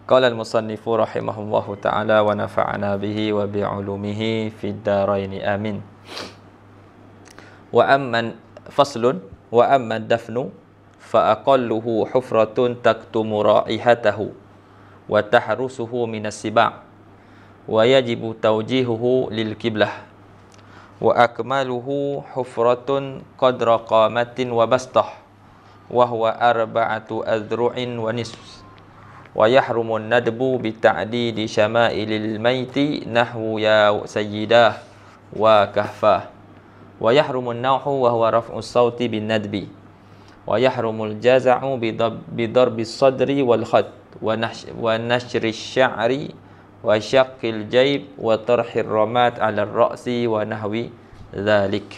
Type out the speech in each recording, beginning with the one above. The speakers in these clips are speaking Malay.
Qala al-musannifu rahimahullahu ta'ala wa nafa'ana bihi wa bi'ulumihi fid darain amin. Wa amman faslun wa amma dafnu fa aqalluhu hufratun taktumu raihatahu wa tahrusuhu minas siba' wa yajibu tawjihuhu lil qiblah wa akmaluhu hufratun qadra qamatin wa bastah wa huwa arba'atu adru'in wa nisf wa yahrumun nadbu bi ta'didi syama'ilil maiti nahwu ya sayyidah wa kahfah wa yahrumun nawhu wa huwa raf'us sauti bin nadbi wa yahrumul jaza'u bi darbi sadri wal khat wa nashri sya'ri wa syaqqil jayb wa tarhir ramat 'ala ar-ra'si wa nahwi dzalik.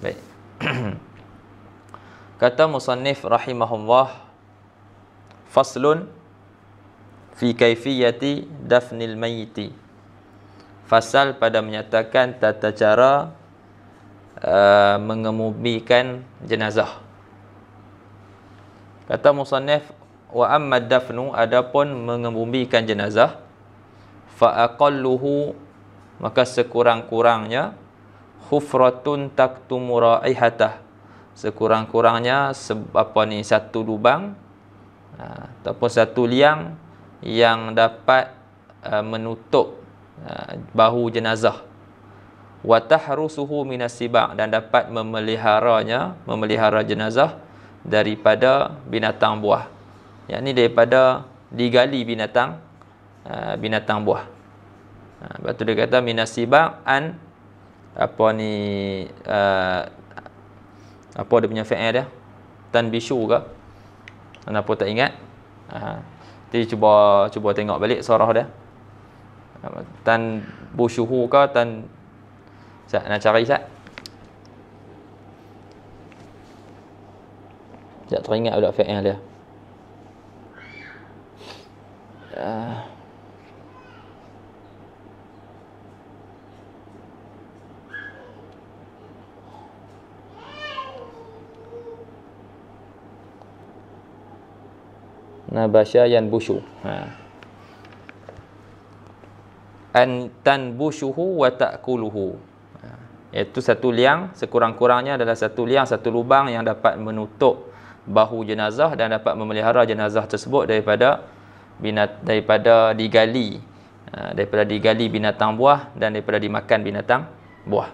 Baik. Kata musannif rahimahullah, faslun fi kaifiyati dafnil mayyiti. Fasal pada menyatakan tata cara mengemumikan jenazah. Kata musannif, wa amma dafnu, adapun mengemumikan jenazah, fa aqalluhu, maka sekurang-kurangnya, hufratun taktumu raihatah, sekurang-kurangnya satu lubang ataupun satu liang yang dapat menutup bahu jenazah, wa tahrusuhu minas siba', dan dapat memelihara jenazah daripada binatang buah, yakni daripada digali binatang buah. Lepas tu dia kata minas siba' an apa dia punya fi'il dia, tanbishu ke kenapa tak ingat. Jadi cuba tengok balik surah dia, tan bushuhu ke tan nak cari Sat. Tak teringat pula fi'il dia. Nabasya yanbushu. An tanbushuhu wa ta'kuluhu. Iaitu satu liang, sekurang-kurangnya adalah satu liang, satu lubang yang dapat menutup bahu jenazah dan dapat memelihara jenazah tersebut daripada digali binatang buah dan daripada dimakan binatang buah.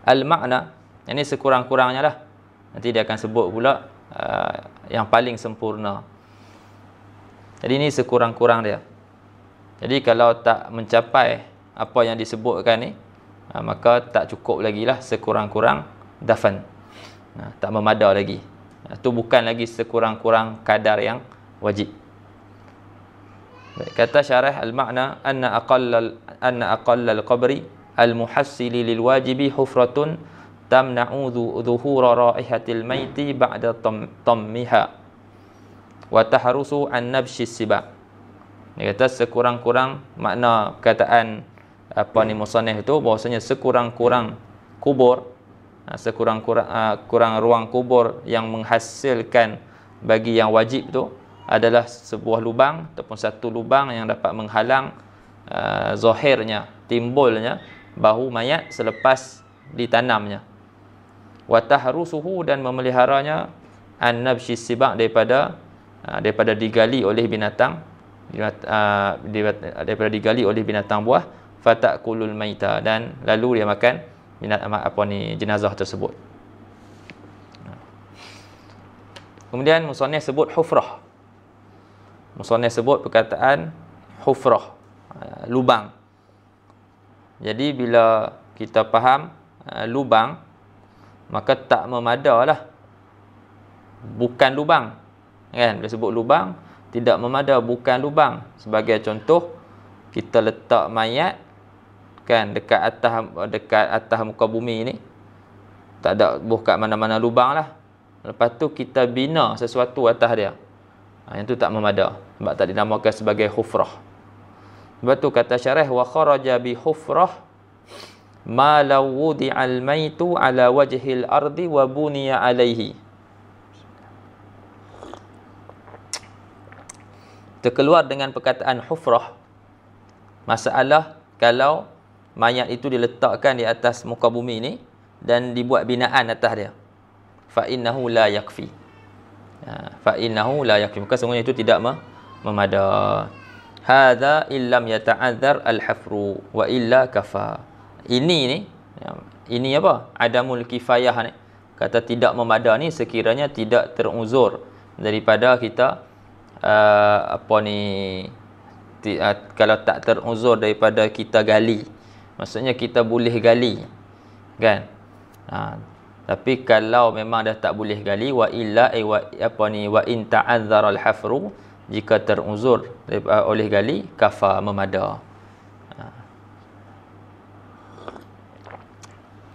Al-makna, ini sekurang-kurangnya lah. Nanti dia akan sebut pula yang paling sempurna. Jadi ini sekurang-kurang dia. Jadi kalau tak mencapai apa yang disebutkan ni, maka tak cukup lagi lah sekurang-kurang dafan. Tak memada lagi. Itu bukan lagi sekurang-kurang kadar yang wajib. Baik, kata syarah al-makna anna aqallal qabri al-muhassili lil wajibi hufratun tamna'u dhuhura raihatil maiti ba'da tammiha wa tahrusu an nabshis siba'. Dia kata sekurang-kurang, makna perkataan musannif itu bahwasanya sekurang-kurang kubur, kurang ruang kubur yang menghasilkan bagi yang wajib tu adalah sebuah lubang ataupun satu lubang yang dapat menghalang zahirnya, timbulnya bahu mayat selepas ditanamnya. Wa tahrusuhu, dan memeliharanya an nabshis siba' daripada digali oleh binatang buah, fatakulul maita, dan lalu dia makan jenazah tersebut. Kemudian musannif sebut hufrah. Musannif sebut perkataan hufrah, lubang. Jadi bila kita faham lubang, maka tak memadalah bukan lubang, kan? Bila sebut lubang, tidak memada bukan lubang. Sebagai contoh, kita letak mayat, kan, dekat atas muka bumi ni, tak ada buka mana-mana lubang lah. Lepas tu kita bina sesuatu atas dia, yang tu tak memada, sebab tak dinamakan sebagai hufrah. Sebab tu kata syarah, wa kharaja bi hufrah ma law wudi'al maitu ala wajhil ardi wa buniya alaihi. terkeluar dengan perkataan hufrah, masalah kalau mayat itu diletakkan di atas muka bumi ni dan dibuat binaan atas dia, fa innahu la yakfi. Fa innahu la yakfi, maka sungguhnya itu tidak memada. Hadza illam yata'adzar al-hafru wa illa kafa. Ini apa? Adamul kifayah ni. Kata tidak memada ni sekiranya tidak teruzur daripada kita kalau tak teruzur daripada kita gali. Maksudnya kita boleh gali, kan? Tapi kalau memang dah tak boleh gali, wa illa wa in ta'azzara al-hafru, jika teruzur oleh gali, kafa, memada.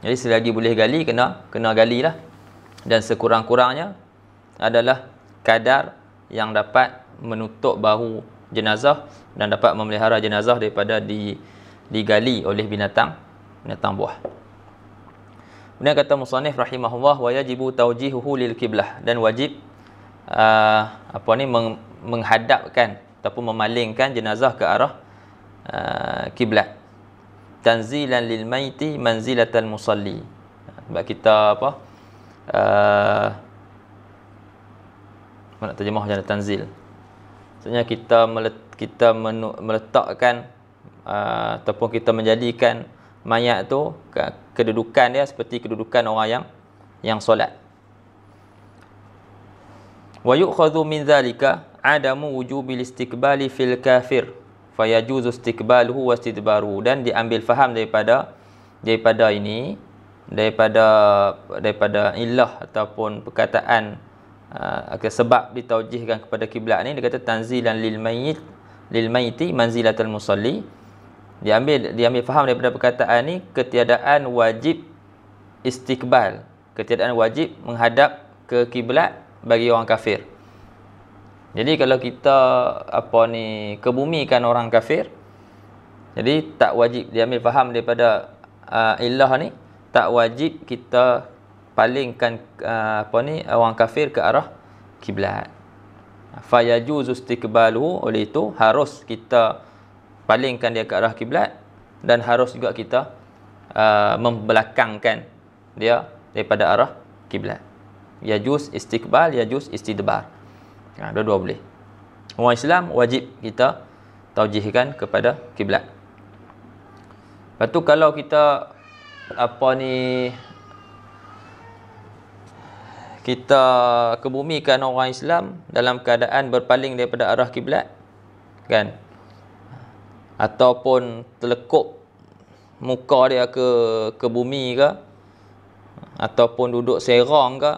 Jadi selagi boleh gali, kena galilah. Dan sekurang-kurangnya adalah kadar yang dapat menutup bahu jenazah dan dapat memelihara jenazah daripada digali oleh binatang buah. Kemudian kata musannif rahimahullah, wa yajibu tawjihuhu lil qiblah, dan wajib menghadapkan ataupun memalingkan jenazah ke arah kiblat. Tanzilan lil maiti manzilatal musalli. Sebab kita nak terjemah macam mana tanzil? Maksudnya kita meletakkan ataupun kita menjadikan mayat tu kedudukan dia seperti kedudukan orang yang solat. Wa yu'khadhu min dhalika adamu wujubil istiqbali fil kafir fayajuzu istiqbaluhu wa istidbaruhu, dan diambil faham daripada ini, daripada ilah ataupun perkataan sebab ditaujihkan kepada kiblat ni. Dia kata tanzilan lil maiti manzilatul musalli, diambil faham daripada perkataan ni ketiadaan wajib istiqbal, ketiadaan wajib menghadap ke kiblat bagi orang kafir. Jadi kalau kita kebumikan orang kafir, jadi tak wajib, diambil faham daripada ilah ni, tak wajib kita palingkan orang kafir ke arah kiblat. Fa yajuzu istiqbaluhu, oleh itu harus kita palingkan dia ke arah kiblat, dan harus juga kita membelakangkan dia daripada arah kiblat. Yajuz istiqbal, yajuz istidbar. Dua-dua boleh. Orang Islam wajib kita taujihkan kepada kiblat. Lepas tu kalau kita kita kebumikan orang Islam dalam keadaan berpaling daripada arah kiblat, kan, ataupun telekuk muka dia ke bumi ke, ataupun duduk serong ke,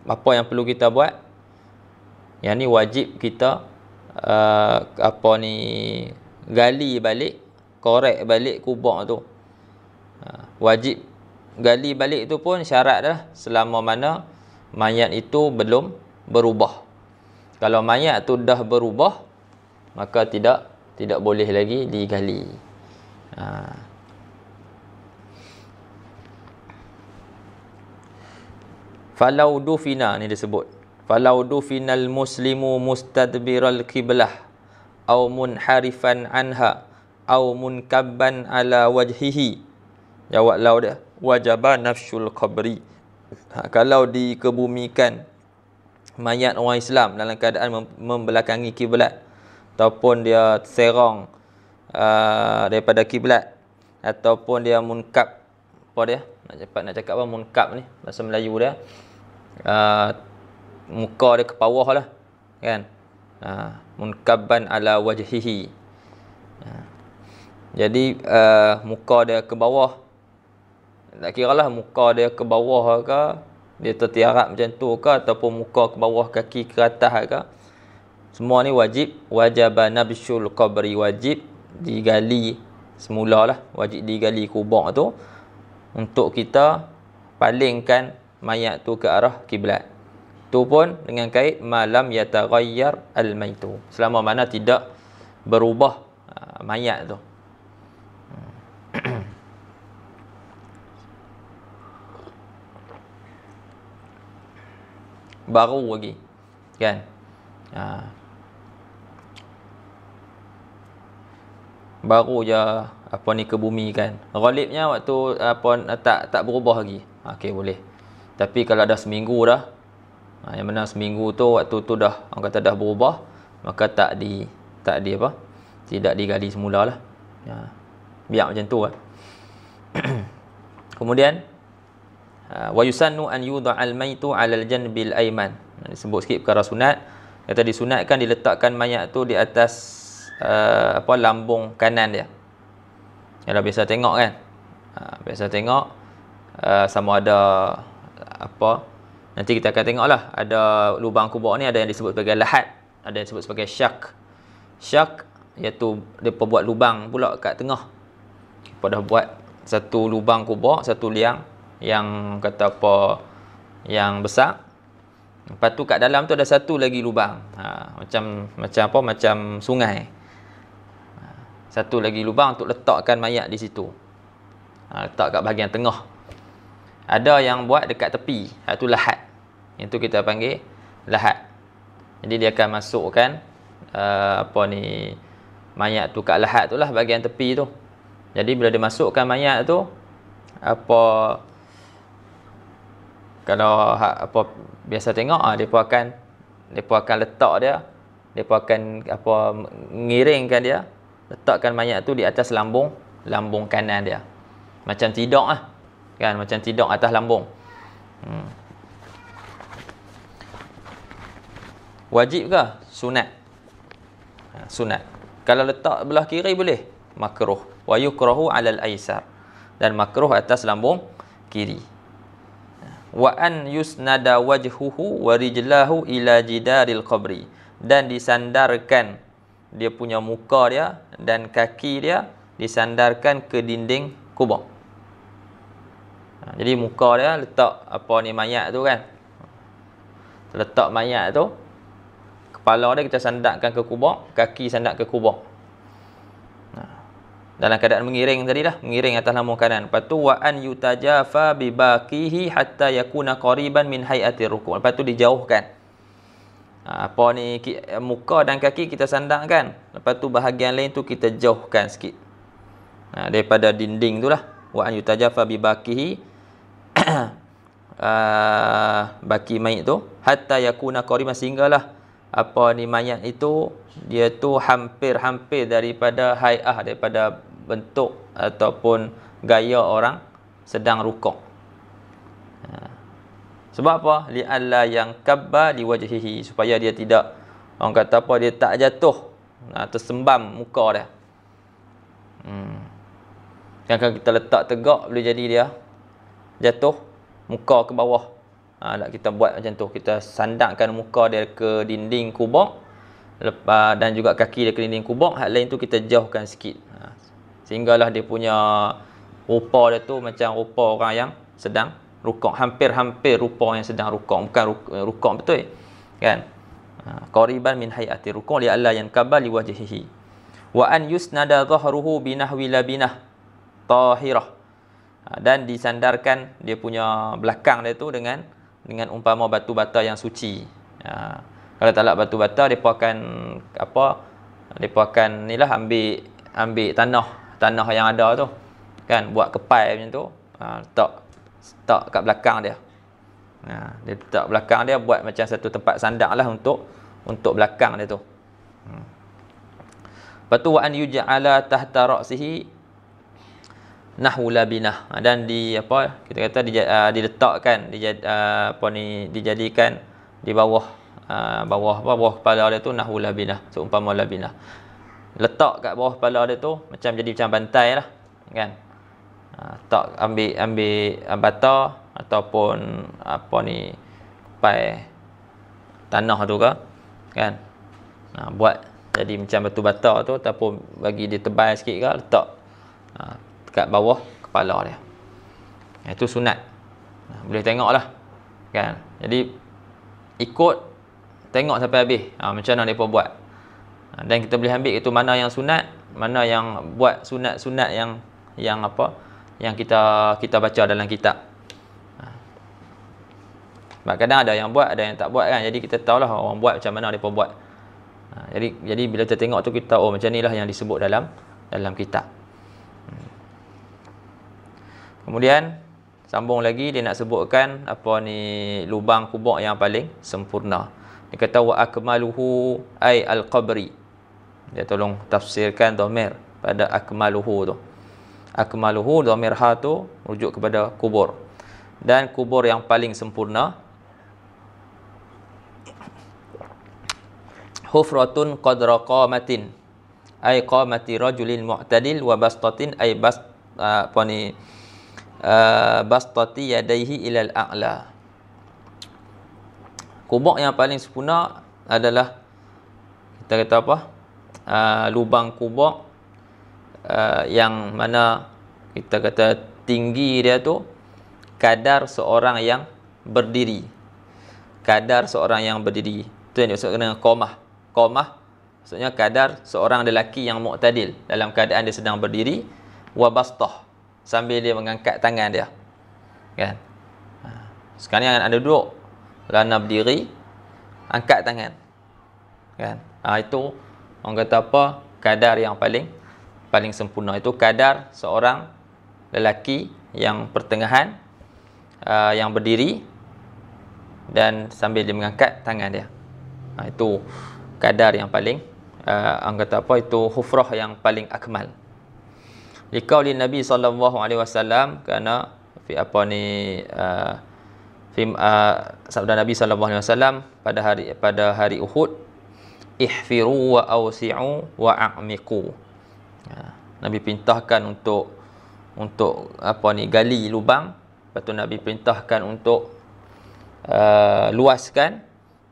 apa yang perlu kita buat? Yang ni wajib kita gali balik, korek balik kubur tu. Wajib gali balik tu pun syarat dah selama mana mayat itu belum berubah. Kalau mayat tu dah berubah, maka tidak boleh lagi digali. Falau dufina ni disebut. Falau dufinal muslimu mustadbiral qiblah au munharifan anha au munkabban ala wajhihi. Jawab lau dia. Wajaba nafsul qabri. Kalau dikebumikan mayat orang Islam dalam keadaan membelakangi kiblat, ataupun dia serong daripada kiblat, ataupun dia munkab, nak cakap apa munkab ni bahasa Melayu dia, muka dia ke bawah lah, kan, munkabban ala wajhihi. Jadi muka dia ke bawah, tak kira lah muka dia ke bawah ke, dia tertiarap macam tu ke, ataupun muka ke bawah kaki ke atas ke, semua ni wajaba nabshul qabri, wajib digali semula lah, wajib digali kubur tu untuk kita palingkan mayat tu ke arah kiblat. Tu pun dengan kait malam yataghayyar al-maitu, selama mana tidak berubah mayat tu. Baru lagi, kan. Baru je apa ni ke bumi kan. Ghalibnya waktu tak berubah lagi. Okey, boleh. Tapi kalau dah seminggu dah, yang mana seminggu tu waktu tu dah orang kata dah berubah, maka tak di apa? Tidak digali semula lah. Biar macam tu lah. Kemudian wa yusannu an yudha'al maitu 'alal janbil ayman. Disebut sikit perkara sunat. Kata disunatkan diletakkan mayat tu di atas lambung kanan dia. Kalau biasa tengok kan. Biasa tengok sama ada apa, nanti kita akan tengoklah, ada lubang kubur ni ada yang disebut sebagai lahat, ada yang disebut sebagai syak. Syak iaitu dia buat lubang pula kat tengah. Pada buat satu lubang kubur, satu liang yang kata apa yang besar. Lepas tu kat dalam tu ada satu lagi lubang. Macam sungai. Satu lagi lubang untuk letakkan mayat di situ. Letak kat bahagian tengah. Ada yang buat dekat tepi, itu lahat. Itu kita panggil lahat. Jadi dia akan masukkan mayat tu kat lahat tu lah, bahagian tepi tu. Jadi bila dia masukkan mayat tu, kalau biasa tengok depa akan letak dia, depa akan ngiringkan dia, letakkan mayat tu di atas lambung kanan dia. Macam tidur lah. Kan, macam tidur atas lambung. Wajib ke? Sunat. Sunat. Kalau letak belah kiri boleh, makruh. Wa yukrahu 'alal aisar. Dan makruh atas lambung kiri. Wa an yusnada wajhuhu wa rijlahu ila jidaril qabri. Dan disandarkan dia punya muka dia dan kaki dia disandarkan ke dinding kubur. Jadi muka dia letak mayat tu kan. Letak mayat tu, kepala dia kita sandarkan ke kubur, kaki sandak ke kubur. Dalam keadaan mengiring tadi dah, mengiring atas lambung kanan. Lepas tu wa an yutajafa bi baqihi hatta yakuna qariban min hay'ati ruku'. Lepas tu dijauhkan. Muka dan kaki kita sandangkan. Lepas tu bahagian lain tu kita jauhkan sikit. Daripada dinding tu lah. Wa an yutajafa bi baqihi baki mayit tu hatta yakuna qariban, sehinggalah mayat itu dia tu hampir daripada hai'ah, daripada bentuk ataupun gaya orang sedang rukuk. Sebab apa? Li'alla yang kabba liwajhihi, supaya dia tidak, orang kata dia tak jatuh tersembam muka dia. Kalau kita letak tegak boleh jadi dia jatuh muka ke bawah. Kita buat macam tu, kita sandangkan muka dia ke dinding kubur, dan juga kaki dia ke dinding kubur, hal lain tu kita jauhkan sikit. Sehinggalah dia punya rupa dia tu macam rupa orang yang sedang rukuk, hampir rupa yang sedang rukuk, bukan rukuk betul kan. Qariban min hay'ati rukuk li alla yankabba li wajhihi. Wa an yusnada dhahruhu binahwi labinah tahirah. Dan disandarkan dia punya belakang dia tu dengan umpama batu bata yang suci. Kalau tak batu bata, depa akan ambil tanah yang ada tu kan, buat kepai macam tu, letak kat belakang dia. Dia letak belakang dia, buat macam satu tempat sandak lah untuk belakang dia tu. Lepas tu wa an yuj'ala tahta ra'sihi nahwu labinah. Dan kita kata diletakkan, dijadikan di bawah kepala dia tu nahwu labinah, seumpama labinah. Letak kat bawah kepala dia tu macam bantai lah kan. Tak ambil bata ataupun pai tanah tu ke kan. Buat jadi macam batu bata tu, ataupun bagi dia tebal sikit ke, letak dekat bawah kepala dia. Itu sunat. Boleh tengoklah kan. Jadi ikut tengok sampai habis macam mana depa buat. Dan kita boleh ambil itu mana yang sunat, mana yang buat sunat-sunat yang kita baca dalam kitab. Sebab kadang ada yang buat, ada yang tak buat kan. Jadi kita tahulah orang buat macam mana mereka buat. Jadi bila kita tengok tu kita tahu macam inilah yang disebut dalam kitab. Kemudian sambung lagi dia nak sebutkan apa ni lubang kubur yang paling sempurna. Dia kata wa akmaluhu ay al-qabri. Dia tolong tafsirkan dhamir pada akmaluhu tu. Akmaluhu dhamir ha tu rujuk kepada kubur. Dan kubur yang paling sempurna hufratun qadra qamatin ay qamati rajulin mu'tadil wa bastatin ay bastati yadaihi ilal a'la. Kubur yang paling sempurna adalah kita kata apa? Lubang kubur yang mana kita kata tinggi dia tu kadar seorang yang berdiri. Kadar seorang yang berdiri. Itu yang dimaksud dengan qamah. Qamah maksudnya kadar seorang lelaki yang mu'tadil dalam keadaan dia sedang berdiri, wa bastah sambil dia mengangkat tangan dia. Kan? Sekarang yang ada duduk, lana berdiri, angkat tangan. Kan? Itu orang kata apa? Kadar yang paling sempurna. Itu kadar seorang lelaki yang pertengahan, yang berdiri dan sambil dia mengangkat tangan dia. Itu kadar yang paling orang kata apa? Itu hufrah yang paling akmal. Liqauli Nabi sallallahu alaihi wasallam kerana sabda Nabi sallallahu alaihi wasallam pada hari Uhud, ihfiru wa awsi'u wa a'miqu. Nabi perintahkan untuk gali lubang, lepas tu Nabi perintahkan untuk luaskan,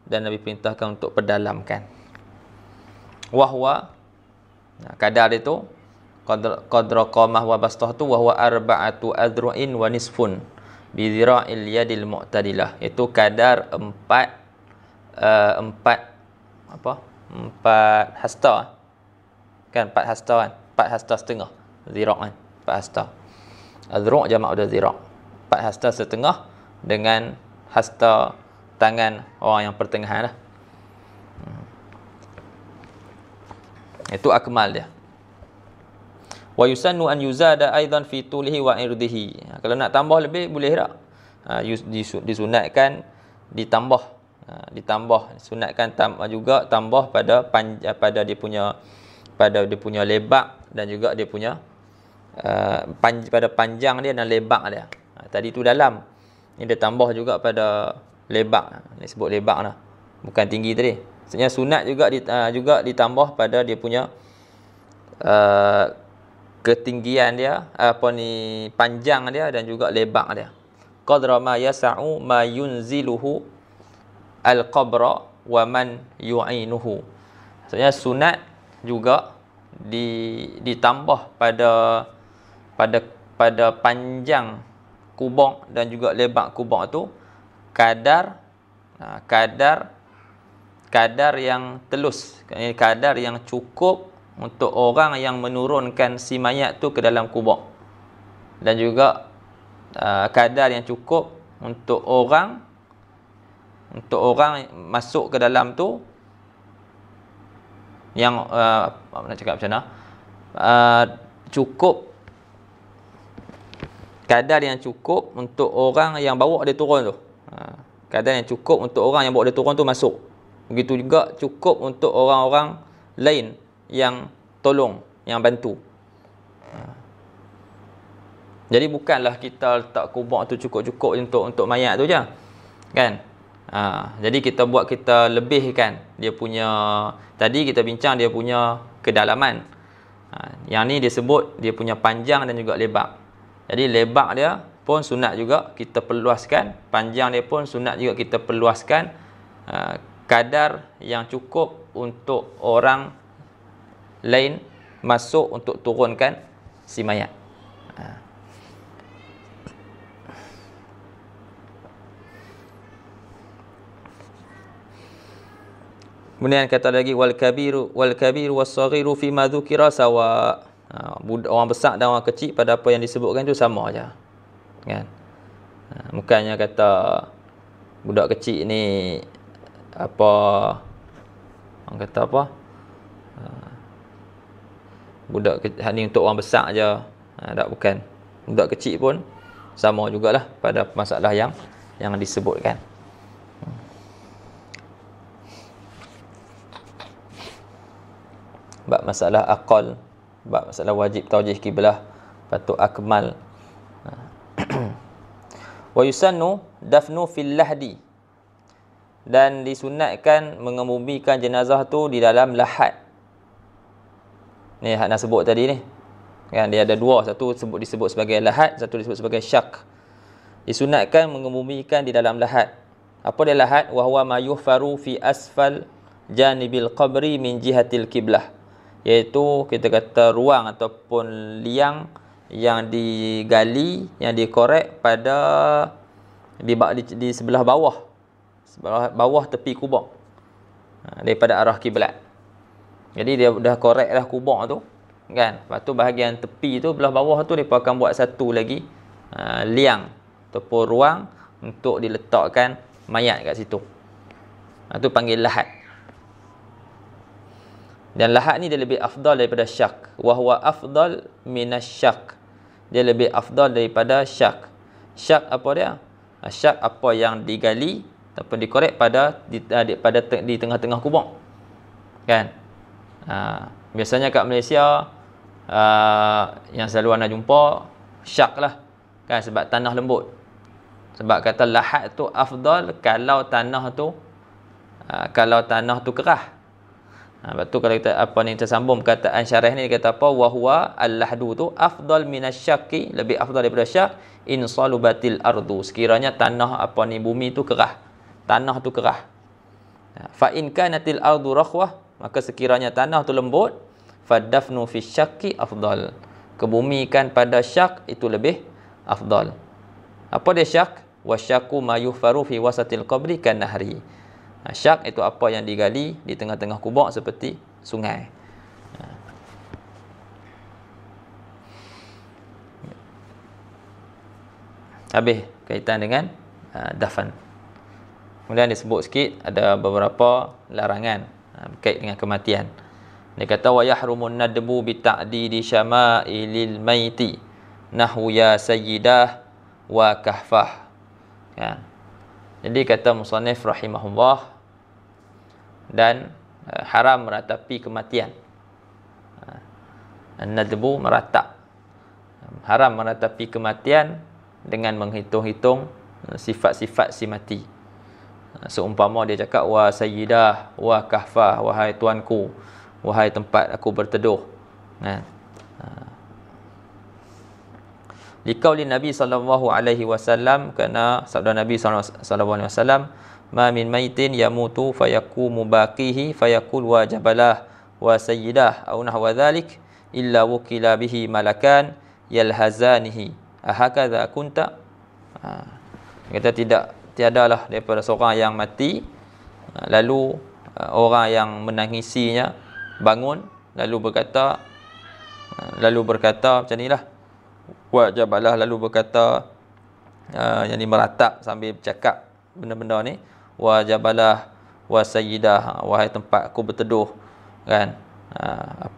dan Nabi perintahkan untuk perdalamkan. Wahwa kadar itu qadra qamah wa bastah tu wahwa arba'atu adru'in wa nisfun bi dhira'il yadil mu'tadilah. Itu kadar 4 hasta. Kan 4 hasta kan? 4 hasta setengah. Dhira' kan? 4 hasta. Adru' jamak pada dhira'. 4 hasta setengah dengan hasta tangan orang yang pertengahan lah. Itu akmal dia. Wa yusannu an yuzada aidan fi tulihi wa irdihi. Kalau nak tambah lebih boleh tak? Disunatkan ditambah, sunatkan juga tambah pada dia punya lebak dan juga dia punya pada panjang dia dan lebak dia. Tadi tu dalam, ni dia tambah juga pada lebak. Ni sebut lebak lah, bukan tinggi tadi. Maksudnya sunat juga ditambah pada dia punya ketinggian dia, panjang dia dan juga lebak dia. Qadra ma yasa'u ma yunziluhu al-qabra wa man yu'inuhu. Maksudnya sunat juga ditambah pada panjang kubur dan juga lebak kubur tu kadar yang telus, kadar yang cukup untuk orang yang menurunkan si mayat tu ke dalam kubur, dan juga kadar yang cukup untuk orang masuk ke dalam tu yang nak cakap macam mana, cukup kadar yang cukup untuk orang yang bawa dia turun tu, kadar yang cukup untuk orang yang bawa dia turun tu masuk. Begitu juga cukup untuk orang-orang lain yang tolong, yang bantu. Jadi bukanlah kita letak kubur tu cukup-cukup untuk mayat tu je, kan? Jadi kita lebihkan dia punya, tadi kita bincang dia punya kedalaman. Yang ni dia sebut dia punya panjang dan juga lebak. Jadi lebak dia pun sunat juga kita perluaskan, panjang dia pun sunat juga kita perluaskan, kadar yang cukup untuk orang lain masuk untuk turunkan si mayat. Kemudian kata lagi wal kabiru was-saghiru fi ma dzukira sawa. Orang besar dan orang kecil pada apa yang disebutkan itu sama aja. Kan? Bukannya kata budak kecil ni apa orang kata apa, budak ni untuk orang besar aja, tak, bukan. Budak kecil pun sama jugalah pada masalah yang disebutkan. Bab masalah aqal, bab masalah wajib taujih kiblah, patut akmal. Wa yusannu dafnu fil lahdi, dan disunatkan mengebumikan jenazah tu di dalam lahat. Ni hak nak sebut tadi ni. Kan dia ada dua, satu disebut sebagai lahat, satu disebut sebagai syak. Disunatkan mengebumikan di dalam lahat. Apa dia lahat? Wa huwa ma yuhfaru fi asfal janibil qabri min jihatil qiblah. Iaitu kita kata ruang ataupun liang yang digali, yang dikorek pada di sebelah bawah tepi kubur, daripada arah kiblat. Jadi dia dah korek dah kubur tu kan. Lepas tu bahagian tepi tu belah bawah tu mereka akan buat satu lagi liang ataupun ruang untuk diletakkan mayat kat situ. Itu panggil lahat. Dan lahat ni dia lebih afdal daripada syak. Wa huwa afdal minasyak. Dia lebih afdal daripada syak. Syak apa dia? Syak apa yang digali ataupun dikorek di tengah-tengah kubur. Kan? Biasanya kat Malaysia yang selalu anda jumpa syak lah. Kan, sebab tanah lembut. Sebab kata lahat tu afdal kalau tanah tu kerah. Lepas tu kalau kita sambung perkataan syarah ni, dia kata apa? Wa huwa al-lahdu tu afdal minasyaki, lebih afdal daripada syak, in salubatil ardu, sekiranya tanah bumi tu kerah. Tanah tu kerah. Fa in kanatil ardu rakhwah, maka sekiranya tanah tu lembut, fadafnu fi syakki afdal, kebumikan pada syak itu lebih afdal. Apa dia syak? Wasyaku ma yuhfaru fi wasatil qabri kan nahri. Syak itu apa yang digali di tengah-tengah kubur seperti sungai. Habis kaitan dengan dafan. Kemudian disebut sikit ada beberapa larangan berkait dengan kematian. Dia kata wa yahrumun nadbu bi ta'didi syama'ilil maiti nahwu ya sayyidah wa kahfah. Ya. Jadi kata musannif rahimahullah, dan haram meratapi kematian. An-nadbu meratap. Haram meratapi kematian dengan menghitung-hitung sifat-sifat si mati. Seumpama dia cakap wa sayyidah wa kahfah, wahai tuanku, wahai tempat aku berteduh. Liqauli Nabi sallallahu alaihi wasallam, kerana sabda Nabi sallallahu alaihi wasallam, ma min maitin yamutu fayaqumu baqihi fayaqul wa jabalah wa sayyidah aw nahwa dhalik illa wukila bihi malakan yalhazanihi ahakadha kunta. Kata tiadalah daripada seorang yang mati lalu orang yang menangisinya bangun lalu berkata macam inilah, wa jabalah, lalu berkata yang ni meratap sambil bercakap benda-benda ni, wa jabalah wa sayyidah, wahai tempat aku berteduh, kan,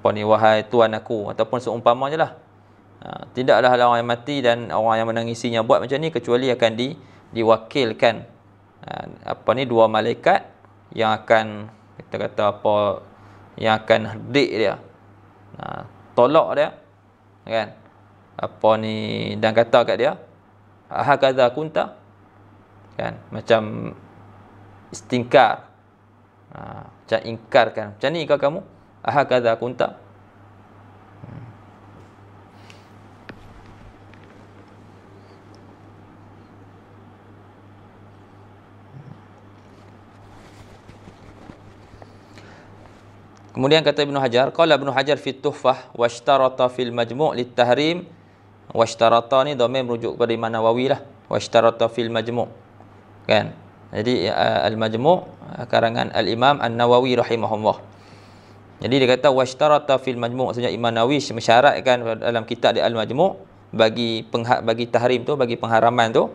wahai tuan aku, ataupun seumpamanya lah. Tidaklah orang yang mati dan orang yang menangisinya buat macam ni kecuali akan diwakilkan dua malaikat yang akan kita kata yang akan herdik dia, tolak dia, kan, dan kata kat dia hakadha kunta, kan, macam istingkar, macam ingkarkan, macam ni kau kamu, hakadha kunta. Kemudian kata Ibnu Hajar, qala Ibnu Hajar fi Tuhfah washtarata fil majmu' lit-tahrim. Washtarata ni dhamir merujuk kepada Imam Nawawi lah. Washtarata fil majmu', kan. Jadi al-majmu' karangan al-Imam An-Nawawi rahimahullah. Jadi dia kata washtarata fil majmu', maksudnya Imam Nawawi mensyaratkan dalam kitab dia al-majmu' bagi tahrim tu, bagi pengharaman tu,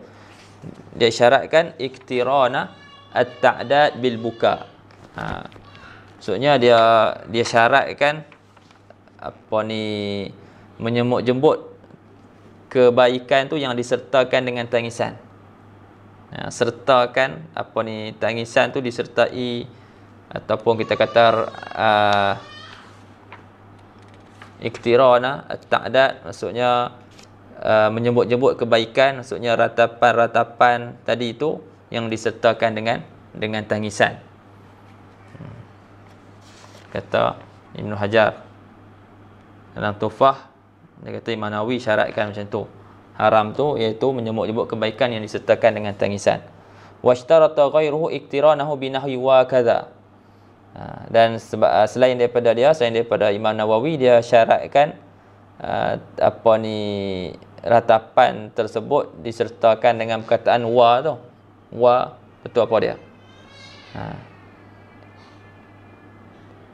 dia syaratkan iktirana at-ta'dad bil buka. Maksudnya dia syaratkan apa ni, menyemut jemput kebaikan tu yang disertakan dengan tangisan. Sertakan apa ni, tangisan tu disertai, ataupun kita kata iktirana at-ta'dad, maksudnya menyebut-jebut kebaikan, maksudnya ratapan-ratapan tadi itu yang disertakan dengan tangisan. Kata Ibn Hajar dalam Tuhfah, dia kata Imam Nawawi syaratkan macam tu. Haram tu iaitu menyebut-jebut kebaikan yang disertakan dengan tangisan. Washtarata ghairuhu iktiranahu binahwi wa kadza. Dan selain daripada Imam Nawawi, dia syaratkan apa ni, ratapan tersebut disertakan dengan perkataan wa tu. Wa betul apa dia?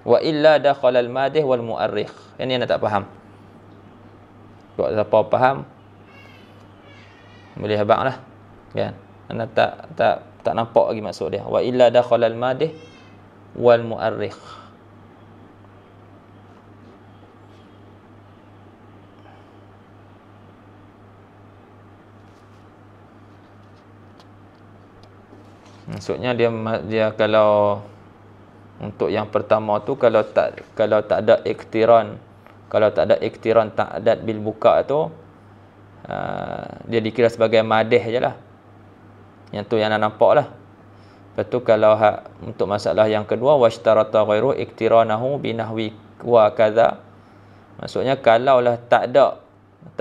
Wa illa dakhala al-madih wal mu'arrikh. Ini anda tak faham. Kalau siapa faham boleh habaqlah, kan? Anda tak nampak lagi maksud dia. Wa illa dakhala al-madih wal mu'arrikh. Maksudnya dia kalau untuk yang pertama tu, kalau tak ada iktiran, ta'dad bil buka tu, dia dikira sebagai madih je lah. Yang tu yang nak nampak lah. Lepas tu kalau untuk masalah yang kedua, washtarata ghairu iktiranahu binahwi wa kadza, maksudnya kalaulah tak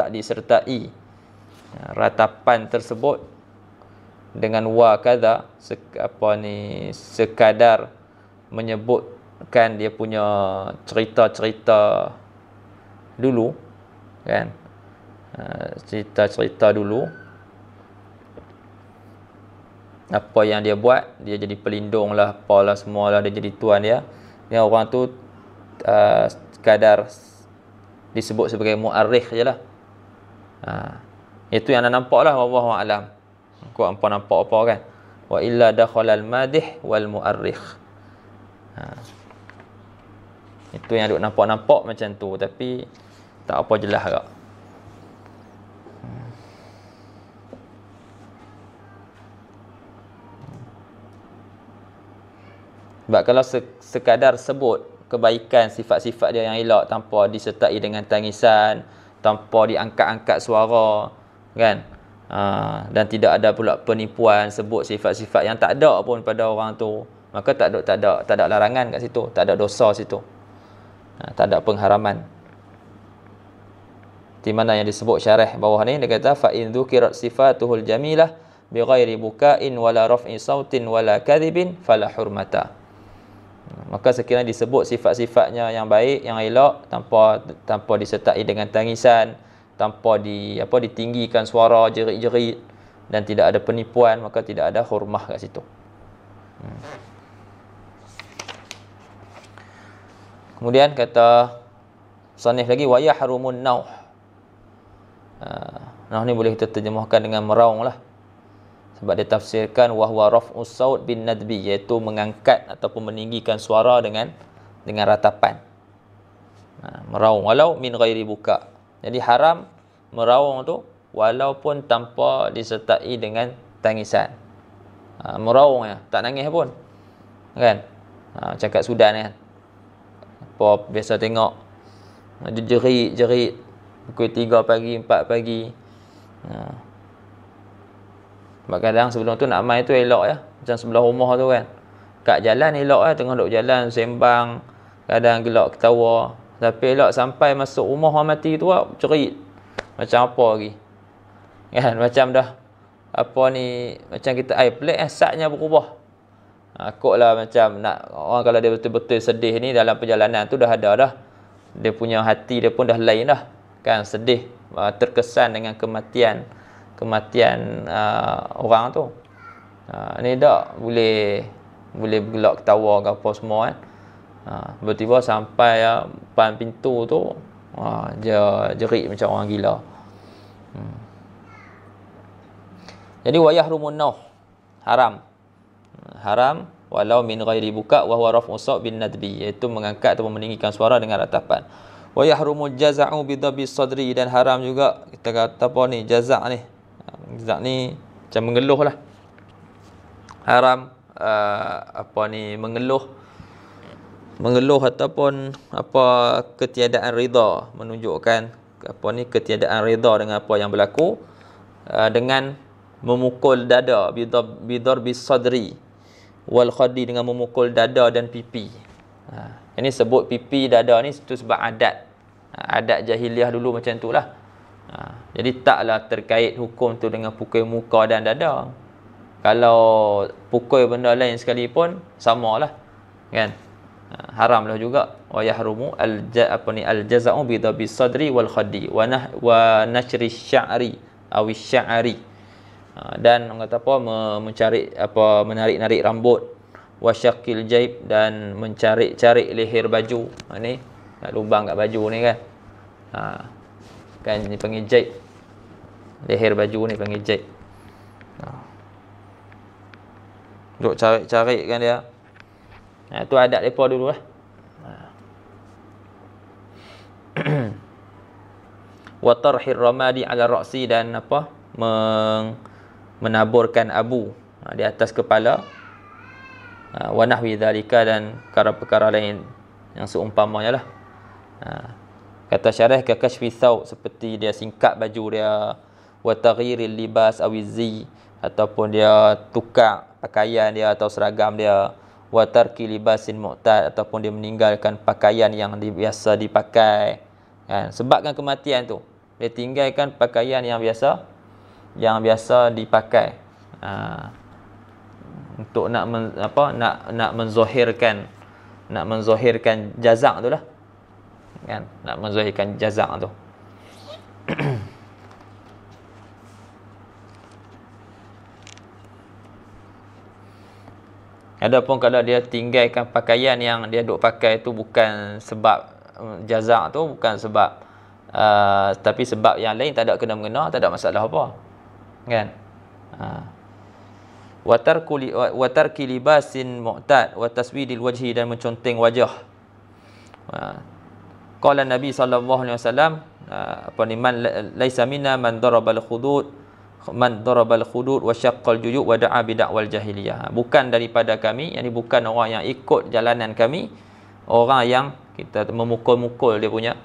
disertai ratapan tersebut dengan wa kadza, sekadar menyebutkan dia punya cerita-cerita dulu, kan? Cerita-cerita dulu, apa yang dia buat, dia jadi pelindung lah, apalah semualah, dia jadi tuan dia. Yang orang tu sekadar disebut sebagai mu'arrikh je lah. Itu yang anda nampak lah, wallahu a'lam. Kau hampa nampak apa kan? Wa illa dakhala al-madih wal mu'arrikh. Itu yang duk nampak-nampak macam tu, tapi tak apa jelas agak. Sebab kalau sekadar sebut kebaikan, sifat-sifat dia yang elok tanpa disertai dengan tangisan, tanpa diangkat-angkat suara, kan? Dan tidak ada pula penipuan, sebut sifat-sifat yang tak ada pun pada orang tu, maka tak ada larangan kat situ, tak ada dosa situ, tak ada pengharaman. Di mana yang disebut syarah bawah ni, dia kata fa in dzukirat sifatuhul jamilah bi ghairi bukain wala raf'i sautin wala kadhibin fala hurmata. Maka sekiranya disebut sifat-sifatnya yang baik, yang elok, tanpa disertai dengan tangisan, tanpa ditinggikan suara, jerit-jerit, dan tidak ada penipuan, maka tidak ada hurmah kat situ. Kemudian kata sanif lagi, wa yahrumun nauh. Nauh ni boleh kita terjemahkan dengan meraung lah, sebab dia tafsirkan wahwa raf'us saut bin nadbi, iaitu mengangkat ataupun meninggikan suara dengan ratapan. Meraung walau min ghairi buka. Jadi haram meraung tu walaupun tanpa disertai dengan tangisan. Meraung ya, tak nangis pun, kan? Macam kat Sudan kan, apa biasa tengok dia jerit pukul 3 pagi, 4 pagi. Kadang sebelum tu nak main tu elok ya, macam sebelah rumah tu kan, kat jalan elok lah, tengah duduk jalan sembang, kadang gelak ketawa. Tapi elok sampai masuk rumah orang mati tu lah, cerit macam apa lagi, kan? Macam dah apa ni, macam kita air pelik asatnya berubah. Kot lah macam nak orang, kalau dia betul-betul sedih ni dalam perjalanan tu, dah ada dah, dia punya hati dia pun dah lain dah, kan? Sedih, terkesan dengan kematian orang tu. Ni tak boleh bergelak ketawa ke apa semua kan. Tiba-tiba sampai depan pintu tu, dia jerit macam orang gila. Jadi wa yahrumun nauh, haram. Haram walau min ghairi buka wa huwa raf'u saut bin nadbi, iaitu mengangkat atau meninggikan suara dengan ratapan. Wa yahrumul jaza'u bi dhabi sadri, dan haram juga kita kata apa ni, jazak ni. Jazak ni macam mengeluh lah. Haram apa ni, mengeluh ataupun apa ketiadaan rida, menunjukkan apa ni ketiadaan rida dengan apa yang berlaku, dengan memukul dada, bidar bis sadri wal khadi, dengan memukul dada dan pipi. Ini sebut pipi, dada ni itu sebab adat jahiliah dulu macam itulah. Jadi taklah terkait hukum tu dengan pukul muka dan dada. Kalau pukul benda lain sekalipun samalah, kan? Haramlah juga. Wa yahrumu al-jaza'u bi dhabi sadri wal khadi wa nashri sya'ri aw sya'ri. Dan orang kata apa, mencari apa, menarik-narik rambut, wa syaqil jaib, dan mencari-cari leher baju. Ni nak lubang kat baju ni kan. Kan ni panggil jaib. Leher baju ni panggil jaib. Duk cari-cari kan dia. Itu adat depa dulu lah. Wa tarhir ramadi ala ra'si, dan apa, menaburkan abu di atas kepala. Wa nahwi dzalika, dan perkara-perkara lain yang seumpamanya lah. Kata syarah, ka kashfi thawb, seperti dia singkap baju dia, wa taghyiril libas awizi, ataupun dia tukar pakaian dia atau seragam dia, wa tarki libasin mu'tad, ataupun dia meninggalkan pakaian yang biasa dipakai, kan? Sebabkan kematian tu dia tinggalkan pakaian yang biasa dipakai, untuk nak menzahirkan jazak tu lah, kan? Nak menzahirkan jazak tu. Adapun kalau dia tinggalkan pakaian yang dia duk pakai tu bukan sebab jazak tu, bukan sebab tapi sebab yang lain, tak ada kena-mengena, tak ada masalah apa, kan? Wa tarki libasin mu'tad wa taswidil wajhi, dan menconteng wajah. Qala Nabi sallallahu alaihi wasallam, apa ni, man laisa minna man darabal khudud wa syaqqal juyub wa da'a bi da'wal jahiliyah. Bukan daripada kami, yakni bukan orang yang ikut jalanan kami, orang yang kita memukul-mukul dia punya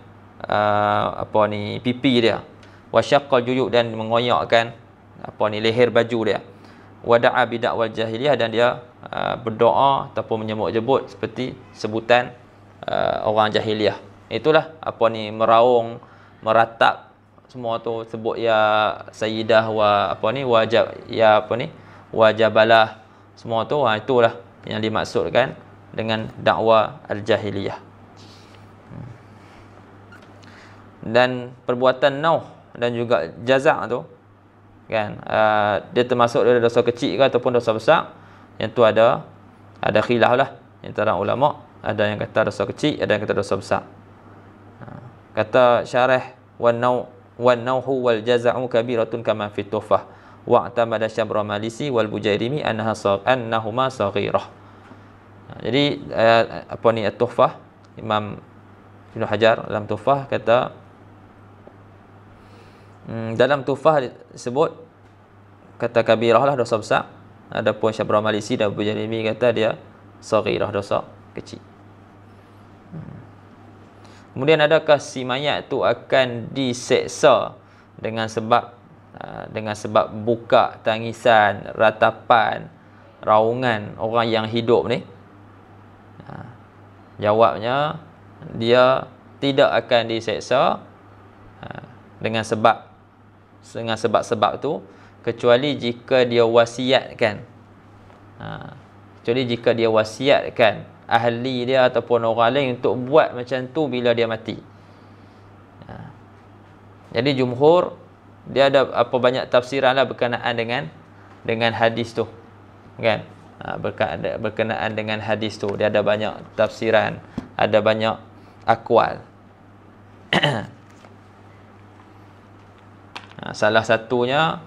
apa ni, pipi dia, wa syaqqal juyub, dan mengoyakkan apa ni, leher baju dia, wa da'a bi da'wal jahiliyah, dan dia berdoa ataupun menyebut-nyebut seperti sebutan orang jahiliyah. Itulah apa ni, meraung, meratap, semua tu sebut ya sayyidah wa apa ni, wajab ya apa ni, wajabalah, semua tu. Itulah yang dimaksudkan dengan dakwah al-jahiliyah. Dan perbuatan nauh dan juga jazak tu, kan, dia termasuk dari dosa kecil ke ataupun dosa besar. Yang tu ada khilaf lah antara ulama. Ada yang kata dosa kecil, ada yang kata dosa besar. Kata syarah, wan nauhu wal jaza'u kabiratun kama fi tuhfah wa atamada syabra malisi wal bujairimi annahuma saghirah. Jadi apa ni, at-tuhfah, Imam Ibn Hajar dalam tuhfah kata, dalam tuhfah disebut kata kabirah lah, dosa besar. Adapun syabra malisi dan bujairimi kata dia saghirah, dosa kecil. Kemudian adakah si mayat tu akan diseksa dengan sebab buka tangisan, ratapan, raungan orang yang hidup ni? Jawabnya, dia tidak akan diseksa dengan sebab tu, kecuali jika dia wasiatkan. Kecuali jika dia wasiatkan ahli dia ataupun orang lain untuk buat macam tu bila dia mati. Jadi jumhur dia ada apa banyak tafsiran lah berkenaan dengan hadis tu, kan? Berkenaan dengan hadis tu, dia ada banyak tafsiran, ada banyak akwal. Salah satunya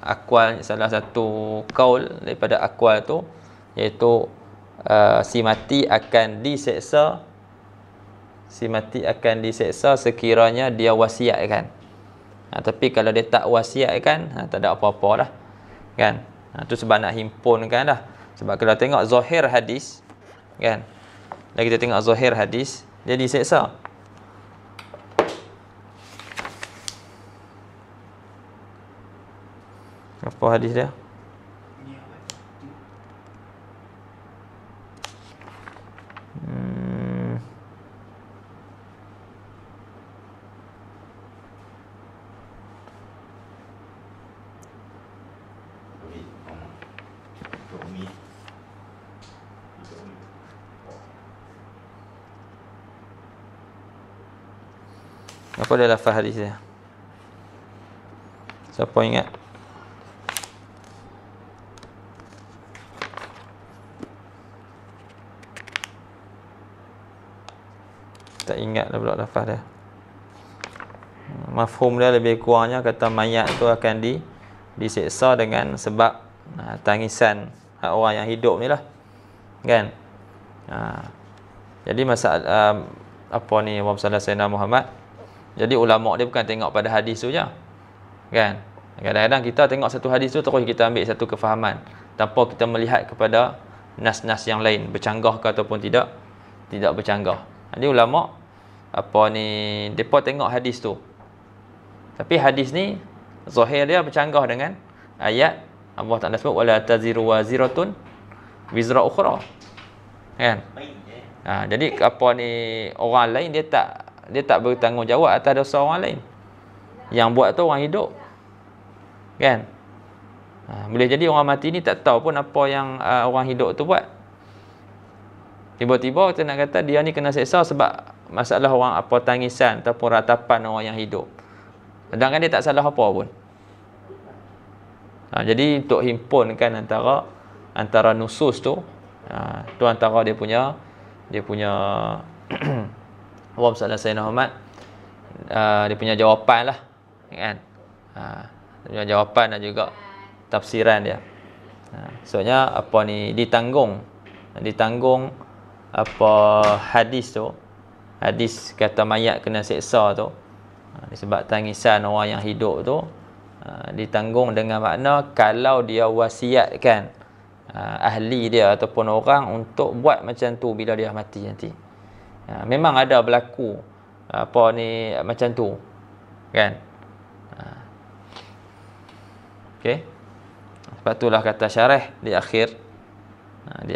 akwal, salah satu kaul daripada akwal tu, iaitu si mati akan diseksa, sekiranya dia wasiatkan. Tapi kalau dia tak wasiatkan, tak ada apa-apa lah, kan. Tu sebab nak himpunkan lah. Sebab kalau tengok zahir hadis, kan, lagi kita tengok zahir hadis, dia diseksa. Apa hadis dia? Apa dia lafaz hadis dia? Siapa ingat? Tak ingat dah pula lafaz dia. Mafhum dia lebih kurangnya kata mayat tu akan diseksa dengan sebab tangisan orang yang hidup ni lah, kan. Jadi masalah apa ni, Allahumma salli ala sayyidina Muhammad. Jadi ulama dia bukan tengok pada hadis tu je, kan. Kadang-kadang kita tengok satu hadis tu terus kita ambil satu kefahaman tanpa kita melihat kepada nas-nas yang lain, bercanggah ke ataupun tidak bercanggah. Jadi ulama apa ni, depa tengok hadis tu, tapi hadis ni zahir dia bercanggah dengan ayat Allah Taala sebut wala taziru waziratun wizra ukhra, kan. Jadi apa ni, orang lain dia tak bertanggungjawab atas dosa orang lain. Yang buat tu orang hidup, kan. Boleh jadi orang mati ni tak tahu pun apa yang orang hidup tu buat. Tiba-tiba kita nak kata dia ni kena seksa sebab masalah orang apa tangisan ataupun ratapan orang yang hidup, sedangkan dia tak salah apa pun. Jadi untuk himpunkan antara nusus tu, tu antara dia punya Allahumma salli ala sayyidina Muhammad, dia punya jawapan lah, kan. Dia punya jawapan dan juga tafsiran dia. Maksudnya apa ni, ditanggung apa hadis tu, hadis kata mayat kena seksa tu, disebab tangisan orang yang hidup tu, ditanggung dengan makna kalau dia wasiatkan ahli dia ataupun orang untuk buat macam tu bila dia mati nanti. Memang ada berlaku apa ni macam tu, kan. Okey. Sebab itulah kata syarah di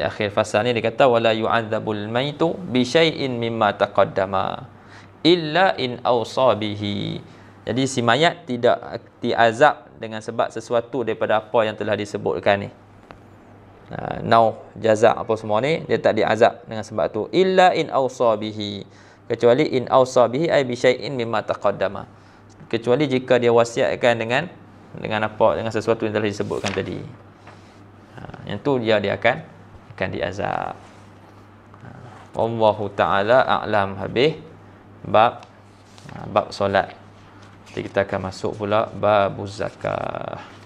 akhir fasal ni dia kata wala yu'adzabul maitu bi syai'in mimma taqaddama illa in awsa bihi. Jadi si mayat tidak diazab dengan sebab sesuatu daripada apa yang telah disebutkan ni. Jazak apa semua ni dia tak diazab dengan sebab tu, illa in awsa bihi, kecuali in awsa bihi ay bi syai'in mimma taqaddama, kecuali jika dia wasiatkan dengan apa, dengan sesuatu yang telah disebutkan tadi. Yang tu dia akan diazab. Wallahu taala a'lam. Habis bab solat. Nanti kita akan masuk pula bab zakah.